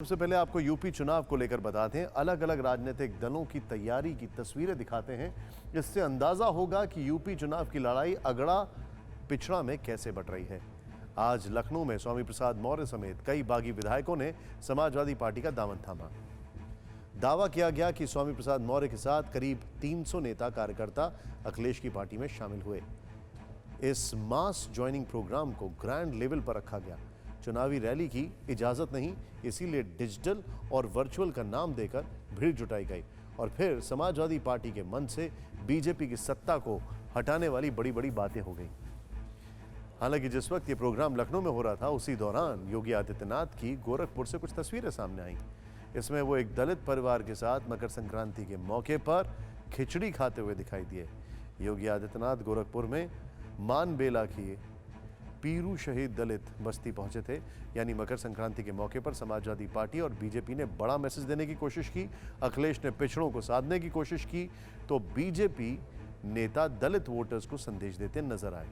सबसे पहले आपको यूपी चुनाव को लेकर बताते हैं। अलग अलग राजनीतिक दलों की तैयारी की तस्वीरें दिखाते हैं। इससे अंदाजा होगा कि यूपी चुनाव की लड़ाई अगड़ा पिछड़ा में कैसे बट रही है। आज लखनऊ में स्वामी प्रसाद मौर्य समेत कई बागी विधायकों ने समाजवादी पार्टी का दामन थामा। दावा किया गया कि स्वामी प्रसाद मौर्य के साथ करीब 300 नेता कार्यकर्ता अखिलेश की पार्टी में शामिल हुए। इस मास ज्वाइनिंग प्रोग्राम को ग्रैंड लेवल पर रखा गया। चुनावी रैली की इजाजत नहीं, इसीलिए डिजिटल और वर्चुअल का नाम देकर भीड़ जुटाई गई और फिर समाजवादी पार्टी के मन से बीजेपी की सत्ता को हटाने वाली बड़ी बड़ी बातें हो गई। हालांकि जिस वक्त ये प्रोग्राम लखनऊ में हो रहा था, उसी दौरान योगी आदित्यनाथ की गोरखपुर से कुछ तस्वीरें सामने आईं। इसमें वो एक दलित परिवार के साथ मकर संक्रांति के मौके पर खिचड़ी खाते हुए दिखाई दिए। योगी आदित्यनाथ गोरखपुर में मानबेला की पीरू शहीद दलित बस्ती पहुंचे थे। यानी मकर संक्रांति के मौके पर समाजवादी पार्टी और बीजेपी ने बड़ा मैसेज देने की कोशिश की। अखिलेश ने पिछड़ों को साधने की कोशिश की तो बीजेपी नेता दलित वोटर्स को संदेश देते नजर आए।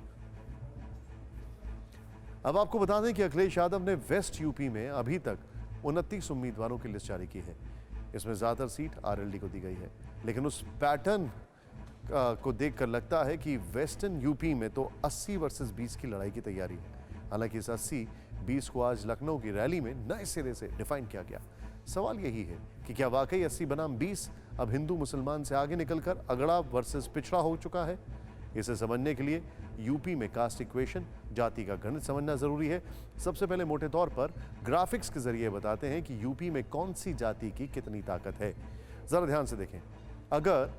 अब आपको बता दें कि अखिलेश यादव ने वेस्ट यूपी में अभी तक 29 उम्मीदवारों की लिस्ट जारी की है। इसमें ज्यादातर सीट आरएलडी को दी गई है, लेकिन उस पैटर्न को देखकर लगता है कि वेस्टर्न यूपी में तो 80 वर्सेस 20 की लड़ाई की तैयारी है। हालांकि इस 80-20 को आज लखनऊ की रैली में नए सिरे से डिफाइन किया गया। सवाल यही है कि क्या वाकई 80 बनाम 20 अब हिंदू मुसलमान से आगे निकलकर अगड़ा वर्सेस पिछड़ा हो चुका है? इसे समझने के लिए यूपी में कास्ट इक्वेशन, जाति का गणित समझना जरूरी है। सबसे पहले मोटे तौर पर ग्राफिक्स के जरिए बताते हैं कि यूपी में कौन सी जाति की कितनी ताकत है। जरा ध्यान से देखें। अगर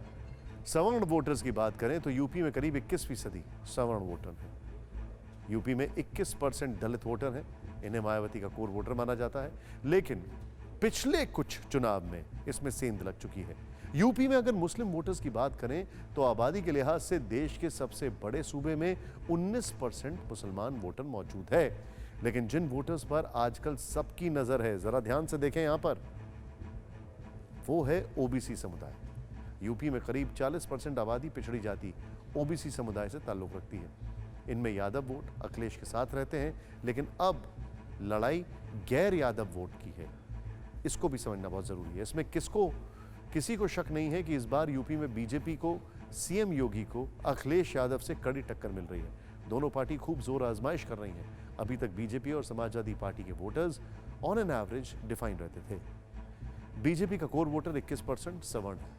सवर्ण वोटर्स की बात करें तो यूपी में करीब 21% सवर्ण वोटर हैं। यूपी में 21% दलित वोटर हैं। इन्हें मायावती का कोर वोटर माना जाता है, लेकिन पिछले कुछ चुनाव में इसमें सेंध लग चुकी है। यूपी में अगर मुस्लिम वोटर्स की बात करें तो आबादी के लिहाज से देश के सबसे बड़े सूबे में 19% मुसलमान वोटर मौजूद है। लेकिन जिन वोटर्स पर आजकल सबकी नजर है, जरा ध्यान से देखें यहां पर, वो है ओबीसी समुदाय। यूपी में करीब 40% आबादी पिछड़ी जाति ओबीसी समुदाय से ताल्लुक रखती है। इनमें यादव वोट अखिलेश के साथ रहते हैं, लेकिन अब लड़ाई गैर यादव वोट की है। इसको भी समझना बहुत जरूरी है। इसमें किसी को शक नहीं है कि इस बार यूपी में बीजेपी को, सीएम योगी को अखिलेश यादव से कड़ी टक्कर मिल रही है। दोनों पार्टी खूब जोर आजमाइश कर रही हैं। अभी तक बीजेपी और समाजवादी पार्टी के voters on an average define रहते थे। बीजेपी का कोर वोटर 21% सवर्ण है।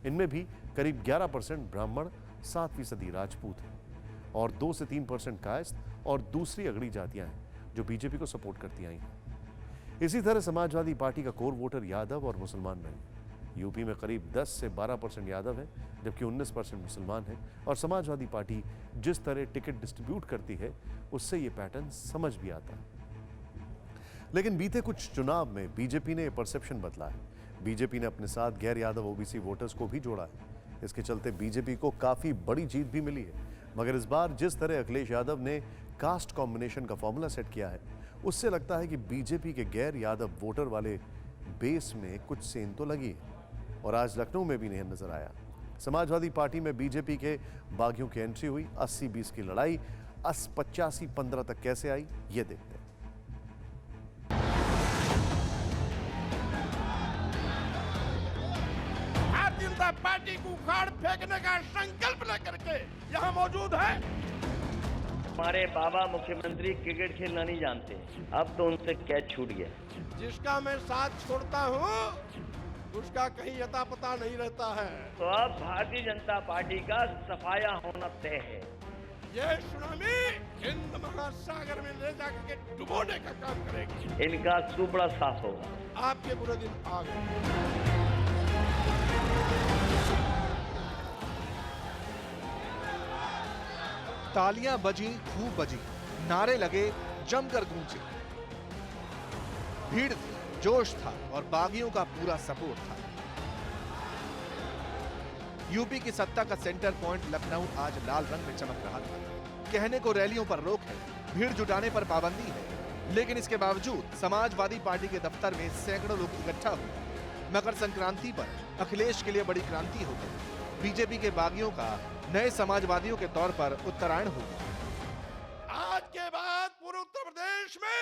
इनमें भी करीब 11% ब्राह्मण, 7% राजपूत हैं और 2 से 3% कायस्थ और दूसरी अगड़ी जातियां हैं जो बीजेपी को सपोर्ट करती आई हैं। इसी तरह समाजवादी पार्टी का कोर वोटर यादव और मुसलमान रहे। यूपी में करीब 10 से 12% यादव हैं, जबकि 19% मुसलमान हैं। और समाजवादी पार्टी जिस तरह टिकट डिस्ट्रीब्यूट करती है, उससे यह पैटर्न समझ भी आता है। लेकिन बीते कुछ चुनाव में बीजेपी ने परसेप्शन बदला है। बीजेपी ने अपने साथ गैर यादव ओबीसी वोटर्स को भी जोड़ा है। इसके चलते बीजेपी को काफी बड़ी जीत भी मिली है। मगर इस बार जिस तरह अखिलेश यादव ने कास्ट कॉम्बिनेशन का फॉर्मूला सेट किया है, उससे लगता है कि बीजेपी के गैर यादव वोटर वाले बेस में कुछ सेंध तो लगी है। और आज लखनऊ में भी नहीं नजर आया। समाजवादी पार्टी में बीजेपी के बागियों की एंट्री हुई। 80-20 की लड़ाई 85-15 तक कैसे आई, ये देखते हैं। जनता पार्टी को उखाड़ फेंकने का संकल्प लेकर के यहाँ मौजूद है। हमारे बाबा मुख्यमंत्री क्रिकेट खेलना नहीं जानते, अब तो उनसे कैच छूट गया। जिसका मैं साथ छोड़ता हूँ उसका कहीं अता पता नहीं रहता है। तो अब भारतीय जनता पार्टी का सफाया होना तय है। ये सुनामी हिंद महासागर में ले जाकर के डुबोने का काम करेगी। इनका सुबड़ा साफ होगा। आपके बुरे दिन आ गए। तालियां बजी, खूब बजी, नारे लगे, जमकर गूंजे। भीड़ थी, जोश था और बागियों का पूरा सपोर्ट था। यूपी की सत्ता का सेंटर पॉइंट लखनऊ आज लाल रंग में चमक रहा था। कहने को रैलियों पर रोक है, भीड़ जुटाने पर पाबंदी है, लेकिन इसके बावजूद समाजवादी पार्टी के दफ्तर में सैकड़ों लोग इकट्ठा हुए। मकर संक्रांति पर अखिलेश के लिए बड़ी क्रांति हो गई। बीजेपी के बागियों का नए समाजवादियों के तौर पर उत्तरायण होगा। आज के बाद पूरे उत्तर प्रदेश में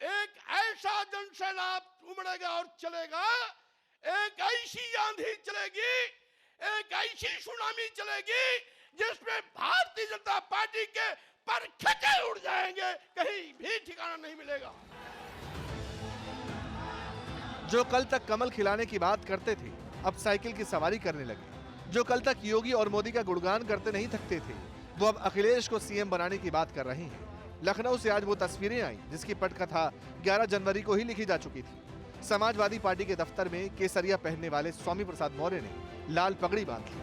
एक ऐसा जनसैलाब उमड़ेगा और चलेगा। एक ऐसी आंधी चलेगी, एक ऐसी सुनामी चलेगी जिसमें भारतीय जनता पार्टी के पर खचे उड़ जाएंगे, कहीं भी ठिकाना नहीं मिलेगा। जो कल तक कमल खिलाने की बात करते थे, अब साइकिल की सवारी करने लगे। जो कल तक योगी और मोदी का गुणगान करते नहीं थकते थे, वो अब अखिलेश को सीएम बनाने की बात कर रहे हैं। लखनऊ से आज वो तस्वीरें आई जिसकी पटकथा 11 जनवरी को ही लिखी जा चुकी थी। समाजवादी पार्टी के दफ्तर में केसरिया पहनने वाले स्वामी प्रसाद मौर्य ने लाल पगड़ी बांध ली।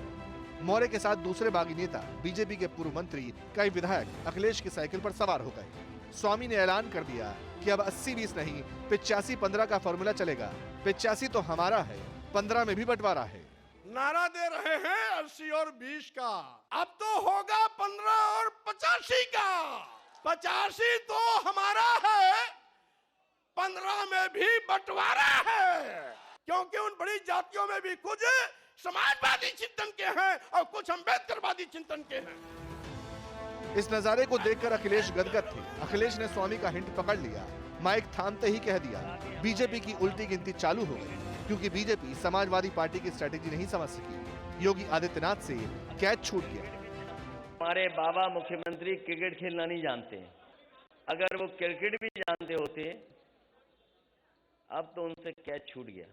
मौर्य के साथ दूसरे बागी नेता बीजेपी के पूर्व मंत्री कई विधायक अखिलेश की साइकिल पर सवार हो गए। स्वामी ने ऐलान कर दिया कि अब 80-20 नहीं 85-15 का फॉर्मूला चलेगा। 85 तो हमारा है, 15 में भी बंटवारा है। नारा दे रहे हैं 80 और 20 का, अब तो होगा 15 और 85 का। 85 तो हमारा है, 15 में भी बंटवारा है, क्योंकि उन बड़ी जातियों में भी कुछ समाजवादी चिंतन के हैं और कुछ अम्बेडकरवादी चिंतन के हैं। इस नजारे को देखकर अखिलेश गदगद थे। अखिलेश ने स्वामी का हिंट पकड़ लिया, माइक थामते ही कह दिया बीजेपी की उल्टी गिनती चालू हो गई, क्योंकि बीजेपी समाजवादी पार्टी की स्ट्रेटेजी नहीं समझ सकी। योगी आदित्यनाथ से कैच छूट गया। हमारे बाबा मुख्यमंत्री क्रिकेट खेलना नहीं जानते। अगर वो क्रिकेट भी जानते होते, अब तो उनसे कैच छूट गया।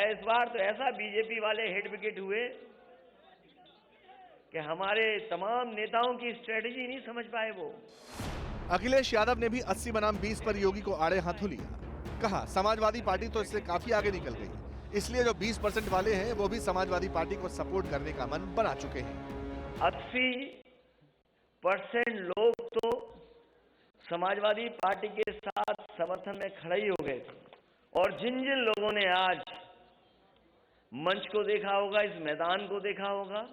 इस बार तो ऐसा बीजेपी वाले हिट विकेट हुए कि हमारे तमाम नेताओं की स्ट्रेटेजी नहीं समझ पाए वो। अखिलेश यादव ने भी 80 बनाम 20 पर योगी को आड़े हाथों लिया। कहा समाजवादी पार्टी तो इससे काफी आगे निकल गई, इसलिए जो 20% वाले हैं वो भी समाजवादी पार्टी को सपोर्ट करने का मन बना चुके हैं। 80% लोग तो समाजवादी पार्टी के साथ समर्थन में खड़े ही हो गए थे। और जिन जिन लोगों ने आज मंच को देखा होगा, इस मैदान को देखा होगा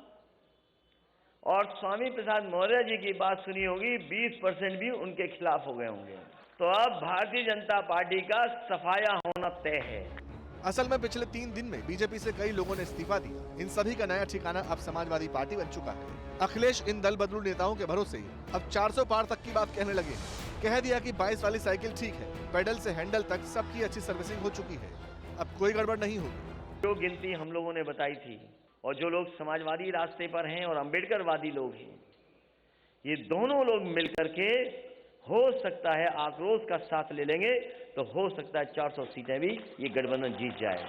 और स्वामी प्रसाद मौर्य जी की बात सुनी होगी, 20% भी उनके खिलाफ हो गए होंगे। तो अब भारतीय जनता पार्टी का सफाया होना तय है। असल में पिछले 3 दिन में बीजेपी से कई लोगों ने इस्तीफा दिया। इन सभी का नया ठिकाना अब समाजवादी पार्टी बन चुका है। अखिलेश इन दल बदलू नेताओं के भरोसे अब 400 पार तक की बात कहने लगे। कह दिया कि 22 वाली साइकिल ठीक है, पेडल से हैंडल तक सबकी अच्छी सर्विसिंग हो चुकी है, अब कोई गड़बड़ नहीं होगी। जो गिनती हम लोगों ने बताई थी और जो लोग समाजवादी रास्ते पर हैं और अम्बेडकरवादी लोग हैं, ये दोनों लोग मिलकर के हो सकता है आक्रोश का साथ ले लेंगे तो हो सकता है 400 सीटें भी ये गठबंधन जीत जाए।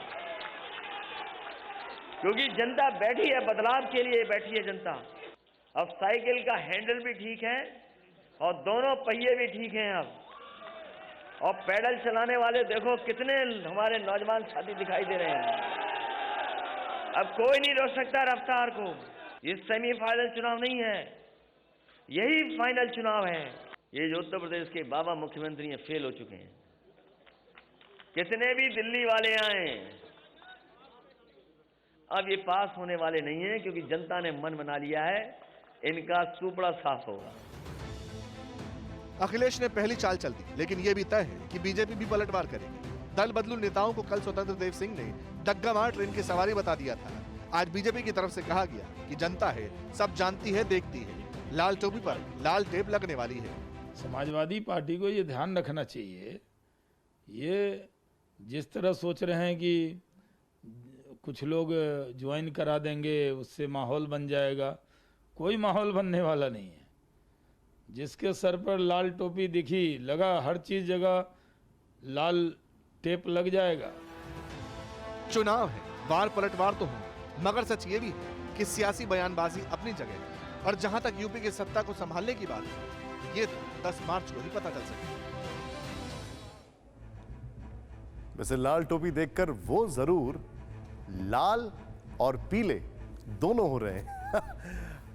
क्योंकि जनता बैठी है, बदलाव के लिए बैठी है जनता। अब साइकिल का हैंडल भी ठीक है और दोनों पहिए भी ठीक हैं अब। और पैडल चलाने वाले देखो कितने हमारे नौजवान साथी दिखाई दे रहे हैं। अब कोई नहीं रोक सकता रफ्तार को। ये सेमीफाइनल चुनाव नहीं है, यही फाइनल चुनाव है। ये जो उत्तर प्रदेश के बाबा मुख्यमंत्री हैं फेल हो चुके हैं। कितने भी दिल्ली वाले आए अब ये पास होने वाले नहीं है, क्योंकि जनता ने मन बना लिया है इनका सुपड़ा साफ होगा। अखिलेश ने पहली चाल चल दी, लेकिन यह भी तय है कि बीजेपी भी पलटवार करेगी। दल बदलू नेताओं को कल स्वतंत्र देव सिंह ने डग्गा मार ट्रेन की सवारी बता दिया था। आज बीजेपी की तरफ से कहा गया कि जनता है, सब जानती है, देखती है, लाल टोपी पर लाल टेप लगने वाली है। समाजवादी पार्टी को ये ध्यान रखना चाहिए, ये जिस तरह सोच रहे हैं कि कुछ लोग ज्वाइन करा देंगे उससे माहौल बन जाएगा, कोई माहौल बनने वाला नहीं है। जिसके सर पर लाल टोपी दिखी, लगा हर चीज जगह लाल टेप लग जाएगा। चुनाव है, वार पलटवार तो हो, मगर सच ये भी है कि सियासी बयानबाजी अपनी जगह, और जहां तक यूपी की सत्ता को संभालने की बात है, ये तो 10 मार्च को ही पता चल सके। वैसे लाल टोपी देखकर वो जरूर लाल और पीले दोनों हो रहे हैं।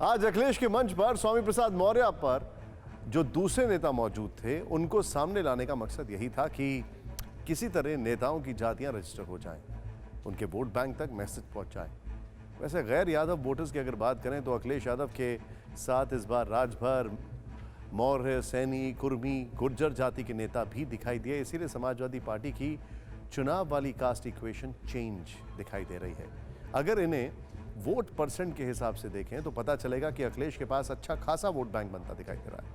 आज अखिलेश के मंच पर स्वामी प्रसाद मौर्य पर जो दूसरे नेता मौजूद थे, उनको सामने लाने का मकसद यही था कि किसी तरह नेताओं की जातियां रजिस्टर हो जाएं, उनके वोट बैंक तक मैसेज पहुंच जाए। वैसे गैर यादव वोटर्स की अगर बात करें तो अखिलेश यादव के साथ इस बार राजभर, मौर्य, सैनी, कुर्मी, गुर्जर जाति के नेता भी दिखाई दिए। इसीलिए समाजवादी पार्टी की चुनाव वाली कास्ट इक्वेशन चेंज दिखाई दे रही है। अगर इन्हें वोट परसेंट के हिसाब से देखें तो पता चलेगा कि अखिलेश के पास अच्छा खासा वोट बैंक बनता दिखाई दे रहा है।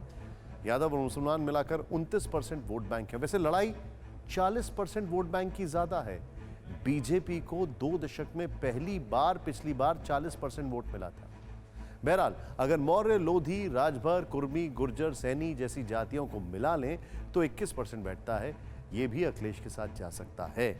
यादव और मुसलमान मिलाकर 29% वोट बैंक है। वैसे लड़ाई 40% वोट बैंक की ज्यादा है। बीजेपी को 2 दशक में पहली बार पिछली बार 40% वोट मिला था। बहरहाल अगर मौर्य, लोधी, राजभर, कुर्मी, गुर्जर, सैनी जैसी जातियों को मिला लें तो 21% बैठता है। यह भी अखिलेश के साथ जा सकता है।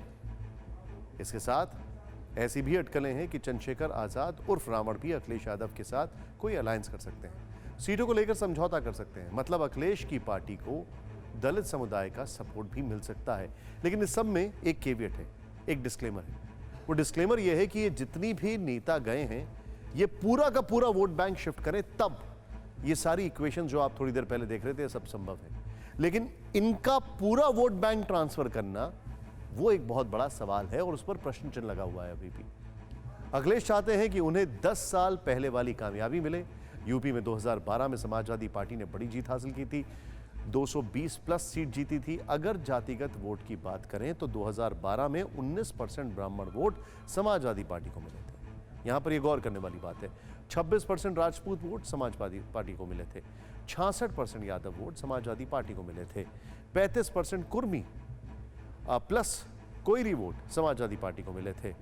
इसके साथ ऐसी भी अटकलें हैं कि चंद्रशेखर आजाद उर्फ रावण भी अखिलेश यादव के साथ कोई अलायंस कर सकते हैं, सीटों को लेकर समझौता कर सकते हैं। मतलब अखिलेश की पार्टी को दलित समुदाय का सपोर्ट भी मिल सकता है। लेकिन इस सब में एक केवियट है, एक डिस्क्लेमर है। वो डिस्क्लेमर यह है कि ये जितनी भी नेता गए हैं ये पूरा का पूरा वोट बैंक शिफ्ट करें तब ये सारी इक्वेशन जो आप थोड़ी देर पहले देख रहे थे सब संभव है। लेकिन इनका पूरा वोट बैंक ट्रांसफर करना वो एक बहुत बड़ा सवाल है और उस पर प्रश्न चिन्ह लगा हुआ है अभी भी। अखिलेश चाहते हैं कि उन्हें 10 साल पहले वाली कामयाबी मिले। यूपी में 2012 में समाजवादी पार्टी ने बड़ी जीत हासिल की थी, 220 प्लस सीट जीती थी। अगर जातिगत वोट की बात करें तो 2012 में 19% ब्राह्मण वोट समाजवादी पार्टी को मिले थे। यहां पर यह गौर करने वाली बात है, 26% राजपूत वोट समाजवादी पार्टी को मिले थे, 66% यादव वोट समाजवादी पार्टी को मिले थे, 35% Kurmi plus Koeri vote Samajwadi party को मिले थे,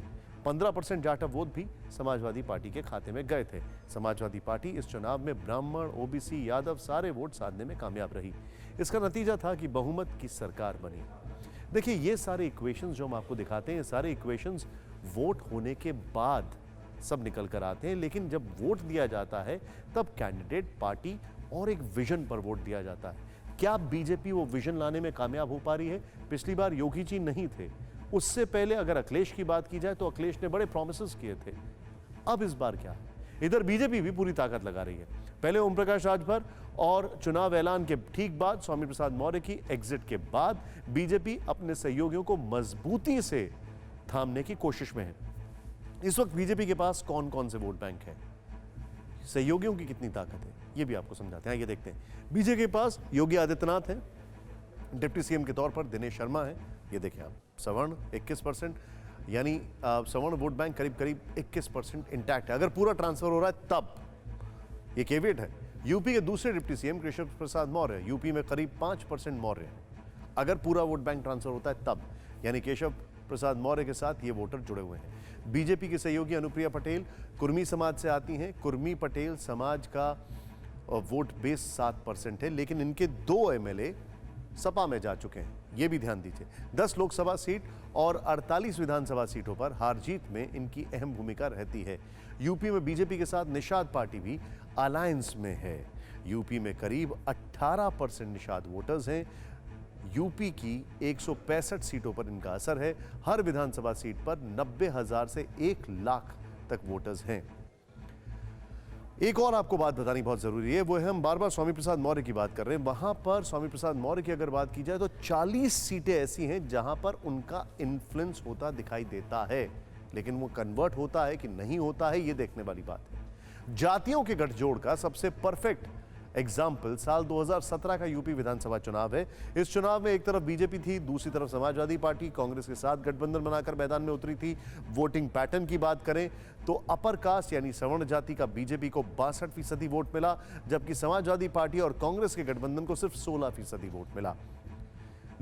15% जाटव वोट भी समाजवादी पार्टी के खाते में गए थे। समाजवादी पार्टी इस चुनाव में ब्राह्मण, ओबीसी, यादव सारे वोट साधने में कामयाब रही। इसका नतीजा था कि बहुमत की सरकार बनी। देखिए ये सारे इक्वेशंस जो हम आपको दिखाते हैं, ये सारे इक्वेशंस वोट होने के बाद सब निकल कर आते हैं। लेकिन जब वोट दिया जाता है तब कैंडिडेट, पार्टी और एक विजन पर वोट दिया जाता है। क्या बीजेपी वो विजन लाने में कामयाब हो पा रही है? पिछली बार योगी जी नहीं थे, उससे पहले अगर अखिलेश की बात की जाए तो अखिलेश ने बड़े प्रॉमिसेस किए थे। अब इस बार क्या है? इधर बीजेपी भी पूरी ताकत लगा रही है। पहले ओम प्रकाश राजभर और चुनाव ऐलान के ठीक बाद स्वामी प्रसाद मौर्य की एग्जिट के बाद बीजेपी अपने सहयोगियों को मजबूती से थामने की कोशिश में है। इस वक्त बीजेपी के पास कौन कौन से वोट बैंक है, सहयोगियों की कितनी ताकत है, ये भी आपको समझाते हैं। ये देखते हैं। बीजेपी के पास योगी आदित्यनाथ है, डिप्टी सीएम के तौर पर दिनेश शर्मा है। ये देखें आप, सवर्ण 21%, यानी सवर्ण वोट बैंक करीब करीब 21% इंटैक्ट है। अगर पूरा ट्रांसफर हो रहा है तब ये केवियट है। यूपी के दूसरे deputy CM Keshav Prasad Maurya, UP में करीब 5% मौर्य है। अगर पूरा वोट बैंक ट्रांसफर होता है तब, यानी केशव प्रसाद मौर्य के साथ ये वोटर जुड़े हुए हैं। बीजेपी की सहयोगी अनुप्रिया पटेल कुर्मी समाज से आती हैं। कुर्मी पटेल समाज का वोट बेस 7% है, लेकिन इनके 2 एमएलए सपा में जा चुके हैं, ये भी ध्यान दीजिए। 10 लोकसभा सीट और 48 विधानसभा सीटों पर हार जीत में इनकी अहम भूमिका रहती है। यूपी में बीजेपी के साथ निषाद पार्टी भी अलायंस में है। यूपी में करीब 18% निषाद वोटर्स हैं। यूपी की 165 सीटों पर इनका असर है। हर विधानसभा सीट पर 90,000 से 1 लाख तक वोटर्स हैं। एक और आपको बात बतानी बहुत जरूरी है, वो है हम बार बार स्वामी प्रसाद मौर्य की बात कर रहे हैं। वहां पर स्वामी प्रसाद मौर्य की अगर बात की जाए तो 40 सीटें ऐसी हैं जहां पर उनका इन्फ्लुएंस होता दिखाई देता है, लेकिन वो कन्वर्ट होता है कि नहीं होता है, ये देखने वाली बात है। जातियों के गठजोड़ का सबसे परफेक्ट एग्जाम्पल साल 2017 का यूपी विधानसभा चुनाव है। इस चुनाव में एक तरफ बीजेपी थी, दूसरी तरफ समाजवादी पार्टी कांग्रेस के साथ गठबंधन बनाकर मैदान में उतरी थी। वोटिंग पैटर्न की बात करें तो अपर कास्ट यानी सवर्ण जाति का बीजेपी को 62% वोट मिला, जबकि समाजवादी पार्टी और कांग्रेस के गठबंधन को सिर्फ 16% वोट मिला।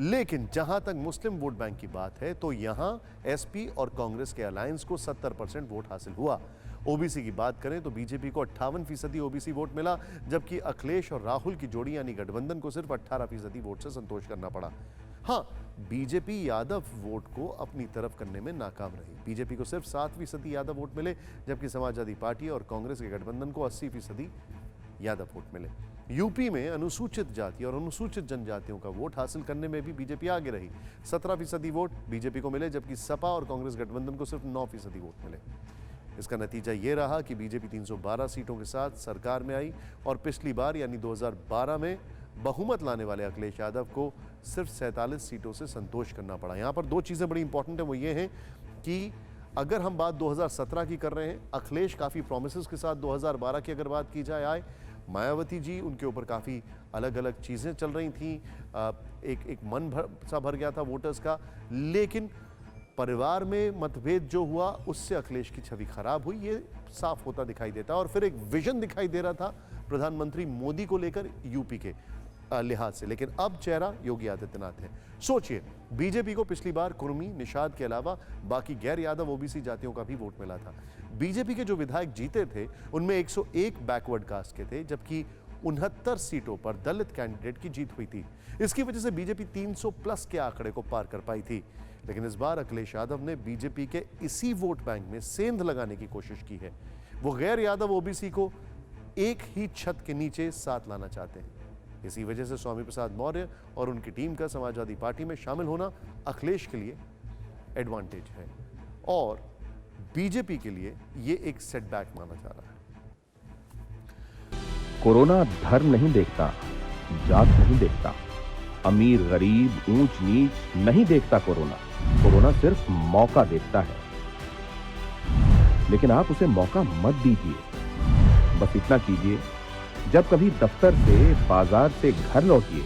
लेकिन जहां तक मुस्लिम वोट बैंक की बात है तो यहां एसपी और कांग्रेस के अलायंस को 70% वोट हासिल हुआ। ओबीसी की बात करें तो बीजेपी को 58% ओबीसी वोट मिला, जबकि अखिलेश और राहुल की जोड़ी यानी गठबंधन को सिर्फ 18% वोट से संतोष करना पड़ा। हां, बीजेपी यादव वोट को अपनी तरफ करने में नाकाम रही। बीजेपी को सिर्फ 7% यादव वोट मिले, जबकि समाजवादी पार्टी और कांग्रेस के गठबंधन को 80% यादव वोट मिले। यूपी में अनुसूचित जाति और अनुसूचित जनजातियों का वोट हासिल करने में भी बीजेपी आगे रही। 17% वोट बीजेपी को मिले, जबकि सपा और कांग्रेस गठबंधन को सिर्फ 9% वोट मिले। इसका नतीजा ये रहा कि बीजेपी 312 सीटों के साथ सरकार में आई और पिछली बार यानी 2012 में बहुमत लाने वाले अखिलेश यादव को सिर्फ 47 सीटों से संतोष करना पड़ा। यहाँ पर 2 चीज़ें बड़ी इंपॉर्टेंट है, वो ये हैं कि अगर हम बात 2017 की कर रहे हैं, अखिलेश काफ़ी प्रोमिसेस के साथ 2012 की अगर बात की जाए आए, मायावती जी उनके ऊपर काफ़ी अलग अलग चीज़ें चल रही थी, एक मन सा भर गया था वोटर्स का। लेकिन परिवार में मतभेद जो हुआ उससे अखिलेश की छवि खराब हुई, ये साफ होता दिखाई देता। और फिर एक विजन दिखाई दे रहा था प्रधानमंत्री मोदी को लेकर यूपी के। लिहाज से, लेकिन अब चेहरा योगी आदित्यनाथ है। सोचिए, बीजेपी को पिछली बार कुर्मी, निषाद के अलावा बाकी गैर यादव ओबीसी जातियों का भी वोट मिला था। बीजेपी के जो विधायक जीते थे उनमें 101 बैकवर्ड कास्ट के थे, जबकि 69 सीटों पर दलित कैंडिडेट की जीत हुई थी। इसकी वजह से बीजेपी 300 प्लस के आंकड़े को पार कर पाई थी। लेकिन इस बार अखिलेश यादव ने बीजेपी के इसी वोट बैंक में सेंध लगाने की कोशिश की है। वो गैर यादव ओबीसी को एक ही छत के नीचे साथ लाना चाहते हैं। इसी वजह से स्वामी प्रसाद मौर्य और उनकी टीम का समाजवादी पार्टी में शामिल होना अखिलेश के लिए एडवांटेज है और बीजेपी के लिए ये एक सेटबैक माना जा रहा है। कोरोना धर्म नहीं देखता, जात नहीं देखता, अमीर गरीब ऊंच नीच नहीं देखता। कोरोना सिर्फ मौका देखता है, लेकिन आप उसे मौका मत दीजिए। बस इतना कीजिए, जब कभी दफ्तर से, बाजार से घर लौटिए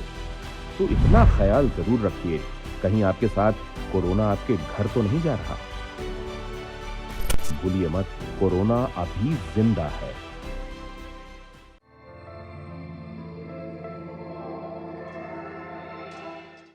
तो इतना ख्याल जरूर रखिए कहीं आपके साथ कोरोना आपके घर तो नहीं जा रहा। भूलिए मत, कोरोना अभी जिंदा है।